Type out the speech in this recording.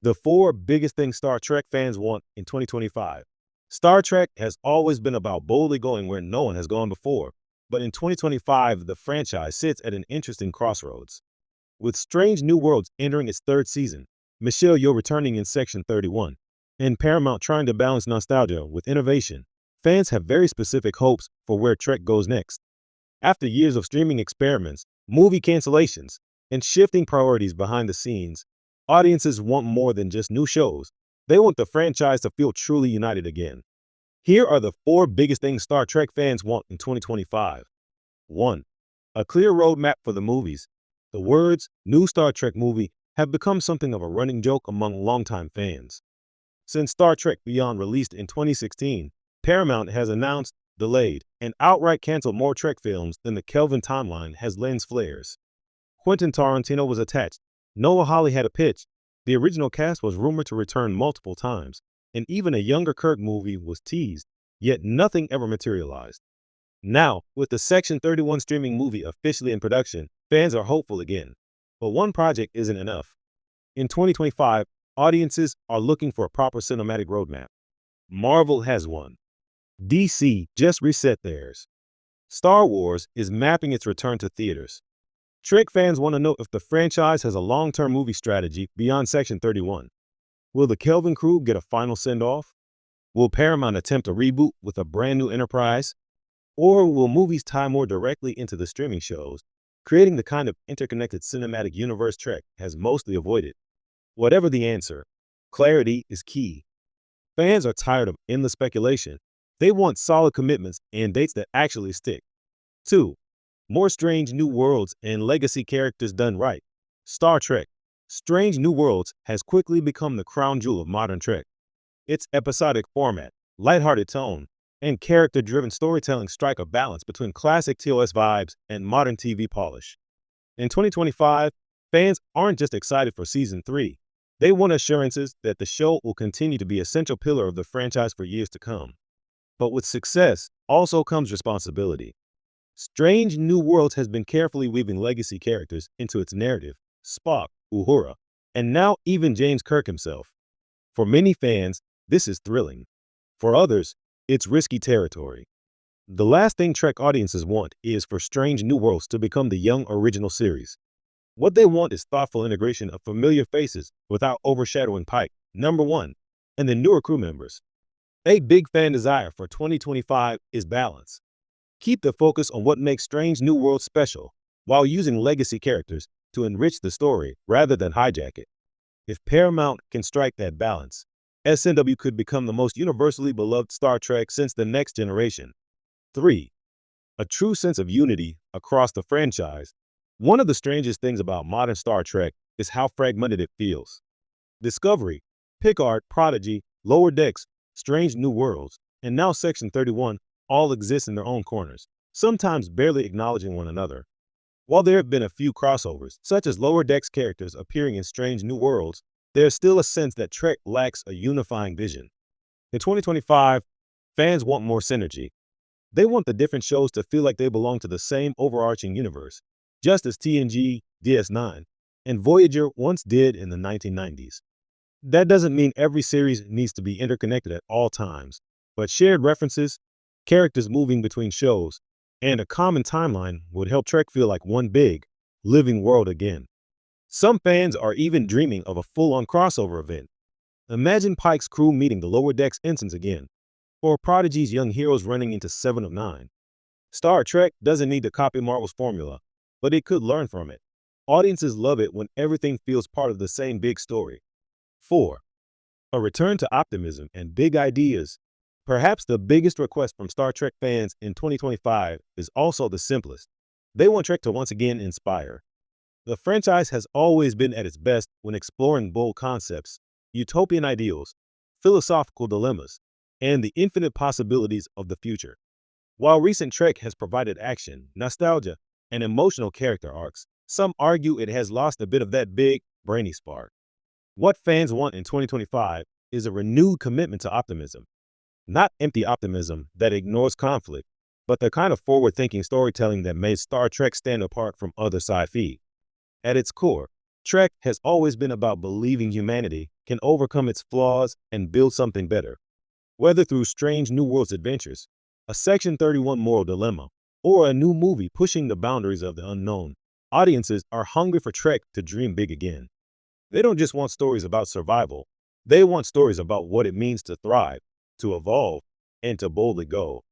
The four biggest things Star Trek fans want in 2025. Star Trek has always been about boldly going where no one has gone before, but in 2025, the franchise sits at an interesting crossroads. With Strange New Worlds entering its third season, Michelle Yeoh returning in Section 31, and Paramount trying to balance nostalgia with innovation, fans have very specific hopes for where Trek goes next. After years of streaming experiments, movie cancellations, and shifting priorities behind the scenes, audiences want more than just new shows. They want the franchise to feel truly united again. Here are the four biggest things Star Trek fans want in 2025. 1. A clear roadmap for the movies. The words "new Star Trek movie" have become something of a running joke among longtime fans. Since Star Trek Beyond released in 2016, Paramount has announced, delayed, and outright canceled more Trek films than the Kelvin timeline has lens flares. Quentin Tarantino was attached. Noah Hawley had a pitch. The original cast was rumored to return multiple times, and even a younger Kirk movie was teased, yet nothing ever materialized. Now, with the Section 31 streaming movie officially in production, fans are hopeful again. But one project isn't enough. In 2025, audiences are looking for a proper cinematic roadmap. Marvel has one. DC just reset theirs. Star Wars is mapping its return to theaters. Trek fans want to know if the franchise has a long-term movie strategy beyond Section 31. Will the Kelvin crew get a final send-off? Will Paramount attempt a reboot with a brand new Enterprise? Or will movies tie more directly into the streaming shows, creating the kind of interconnected cinematic universe Trek has mostly avoided? Whatever the answer, clarity is key. Fans are tired of endless speculation. They want solid commitments and dates that actually stick. 2. More Strange New Worlds and legacy characters done right. Star Trek Strange New Worlds has quickly become the crown jewel of modern Trek. Its episodic format, lighthearted tone, and character-driven storytelling strike a balance between classic TOS vibes and modern TV polish. In 2025, fans aren't just excited for Season 3. They want assurances that the show will continue to be a central pillar of the franchise for years to come. But with success also comes responsibility. Strange New Worlds has been carefully weaving legacy characters into its narrative, Spock, Uhura, and now even James Kirk himself. For many fans, this is thrilling. For others, it's risky territory. The last thing Trek audiences want is for Strange New Worlds to become the young original series. What they want is thoughtful integration of familiar faces without overshadowing Pike, number one, and the newer crew members. A big fan desire for 2025 is balance. Keep the focus on what makes Strange New Worlds special, while using legacy characters to enrich the story rather than hijack it. If Paramount can strike that balance, SNW could become the most universally beloved Star Trek since The Next Generation. 3. A true sense of unity across the franchise. One of the strangest things about modern Star Trek is how fragmented it feels. Discovery, Picard, Prodigy, Lower Decks, Strange New Worlds, and now Section 31 all exist in their own corners, sometimes barely acknowledging one another. While there have been a few crossovers, such as Lower Decks characters appearing in Strange New Worlds, there's still a sense that Trek lacks a unifying vision. In 2025, fans want more synergy. They want the different shows to feel like they belong to the same overarching universe, just as TNG, DS9, and Voyager once did in the 1990s. That doesn't mean every series needs to be interconnected at all times, but shared references, characters moving between shows, and a common timeline would help Trek feel like one big, living world again. Some fans are even dreaming of a full-on crossover event. Imagine Pike's crew meeting the Lower Decks ensigns again, or Prodigy's young heroes running into 7 of 9. Star Trek doesn't need to copy Marvel's formula, but it could learn from it. Audiences love it when everything feels part of the same big story. 4. A return to optimism and big ideas. Perhaps the biggest request from Star Trek fans in 2025 is also the simplest. They want Trek to once again inspire. The franchise has always been at its best when exploring bold concepts, utopian ideals, philosophical dilemmas, and the infinite possibilities of the future. While recent Trek has provided action, nostalgia, and emotional character arcs, some argue it has lost a bit of that big, brainy spark. What fans want in 2025 is a renewed commitment to optimism. Not empty optimism that ignores conflict, but the kind of forward-thinking storytelling that made Star Trek stand apart from other sci-fi. At its core, Trek has always been about believing humanity can overcome its flaws and build something better. Whether through strange New Worlds adventures, a Section 31 moral dilemma, or a new movie pushing the boundaries of the unknown, audiences are hungry for Trek to dream big again. They don't just want stories about survival, they want stories about what it means to thrive, to evolve, and to boldly go.